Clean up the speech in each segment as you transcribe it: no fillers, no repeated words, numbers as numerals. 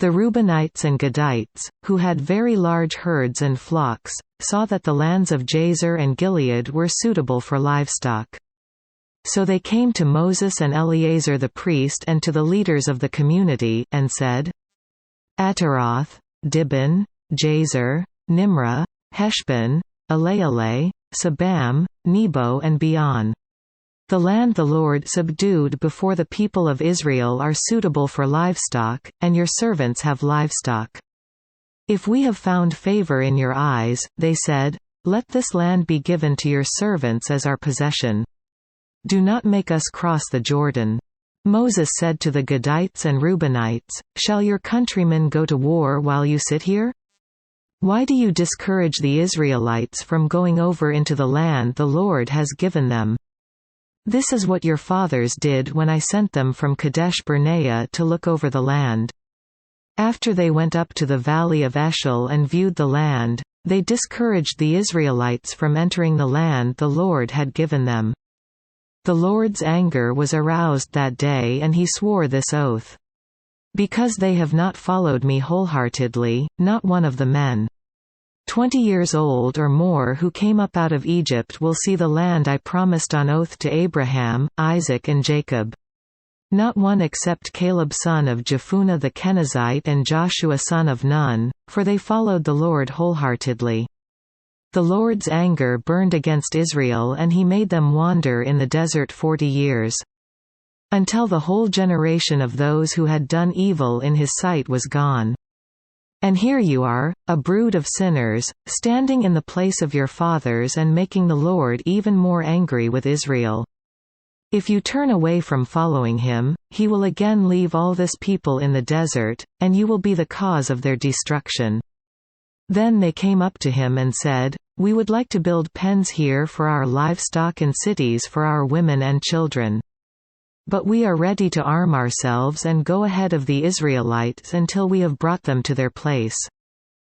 The Reubenites and Gadites, who had very large herds and flocks, saw that the lands of Jazer and Gilead were suitable for livestock. So they came to Moses and Eleazar the priest and to the leaders of the community, and said, Ataroth, Dibon, Jazer, Nimrah, Heshbon, Elealeh, Sabam, Nebo and Beon. The land the Lord subdued before the people of Israel are suitable for livestock, and your servants have livestock. If we have found favor in your eyes, they said, let this land be given to your servants as our possession. Do not make us cross the Jordan. Moses said to the Gadites and Reubenites, shall your countrymen go to war while you sit here? Why do you discourage the Israelites from going over into the land the Lord has given them? This is what your fathers did when I sent them from Kadesh Barnea to look over the land. After they went up to the valley of Eshcol and viewed the land, they discouraged the Israelites from entering the land the Lord had given them. The Lord's anger was aroused that day and he swore this oath. Because they have not followed me wholeheartedly, not one of the men 20 years old or more who came up out of Egypt will see the land I promised on oath to Abraham, Isaac and Jacob. Not one except Caleb son of Jephunneh the Kenizzite and Joshua son of Nun, for they followed the Lord wholeheartedly. The Lord's anger burned against Israel and he made them wander in the desert 40 years. Until the whole generation of those who had done evil in his sight was gone. And here you are, a brood of sinners, standing in the place of your fathers and making the Lord even more angry with Israel. If you turn away from following him, he will again leave all this people in the desert, and you will be the cause of their destruction. Then they came up to him and said, we would like to build pens here for our livestock and cities for our women and children. But we are ready to arm ourselves and go ahead of the Israelites until we have brought them to their place.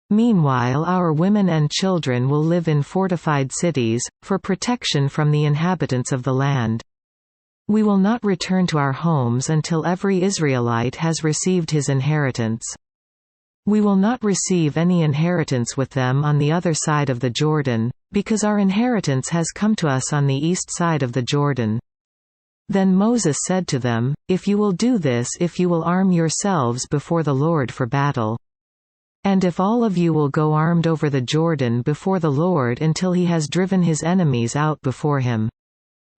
Meanwhile our women and children will live in fortified cities, for protection from the inhabitants of the land. We will not return to our homes until every Israelite has received his inheritance. We will not receive any inheritance with them on the other side of the Jordan, because our inheritance has come to us on the east side of the Jordan. Then Moses said to them, if you will do this, if you will arm yourselves before the Lord for battle. And if all of you will go armed over the Jordan before the Lord until he has driven his enemies out before him.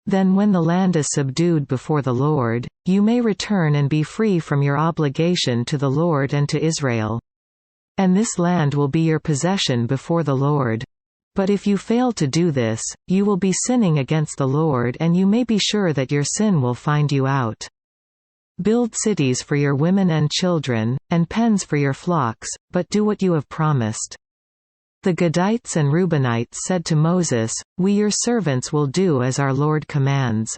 Then when the land is subdued before the Lord, you may return and be free from your obligation to the Lord and to Israel. And this land will be your possession before the Lord. But if you fail to do this, you will be sinning against the Lord and you may be sure that your sin will find you out. Build cities for your women and children, and pens for your flocks, but do what you have promised. The Gadites and Reubenites said to Moses, we your servants will do as our Lord commands.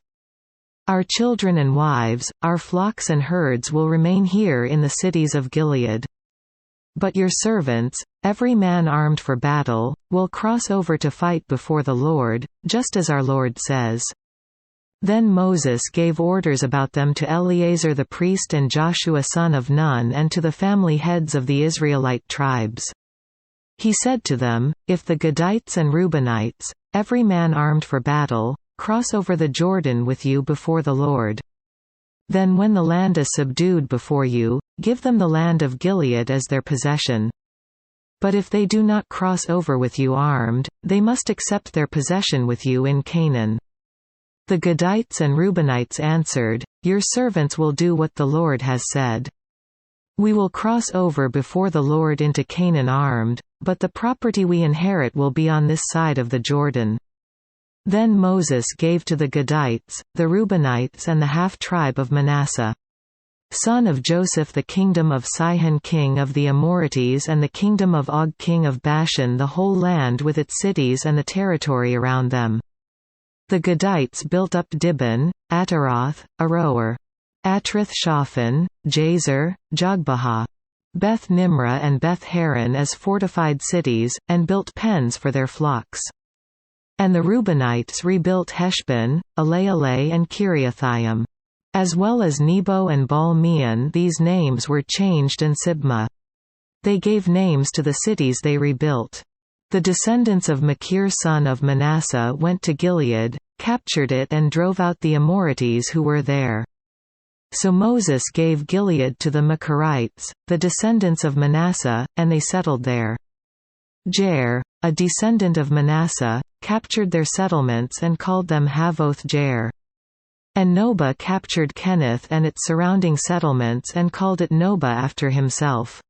Our children and wives, our flocks and herds will remain here in the cities of Gilead. But your servants, every man armed for battle, will cross over to fight before the Lord, just as our Lord says. Then Moses gave orders about them to Eleazar the priest and Joshua son of Nun and to the family heads of the Israelite tribes. He said to them, if the Gadites and Reubenites, every man armed for battle, cross over the Jordan with you before the Lord. Then when the land is subdued before you, give them the land of Gilead as their possession. But if they do not cross over with you armed, they must accept their possession with you in Canaan. The Gadites and Reubenites answered, your servants will do what the Lord has said. We will cross over before the Lord into Canaan armed, but the property we inherit will be on this side of the Jordan. Then Moses gave to the Gadites, the Reubenites and the half-tribe of Manasseh, son of Joseph, the kingdom of Sihon king of the Amorites and the kingdom of Og king of Bashan, the whole land with its cities and the territory around them. The Gadites built up Dibon, Ataroth, Aroer, Atrith Shaphan, Jazer, Jogbehah, Beth Nimrah and Beth Haran as fortified cities, and built pens for their flocks. And the Reubenites rebuilt Heshbon, Elealeh and Kiriathaim. As well as Nebo and Baal Meon, these names were changed, and Sibmah. They gave names to the cities they rebuilt. The descendants of Machir son of Manasseh went to Gilead, captured it and drove out the Amorites who were there. So Moses gave Gilead to the Machirites, the descendants of Manasseh, and they settled there. Jair, a descendant of Manasseh, captured their settlements and called them Havoth Jair. And Nobah captured Kenath and its surrounding settlements and called it Nobah after himself.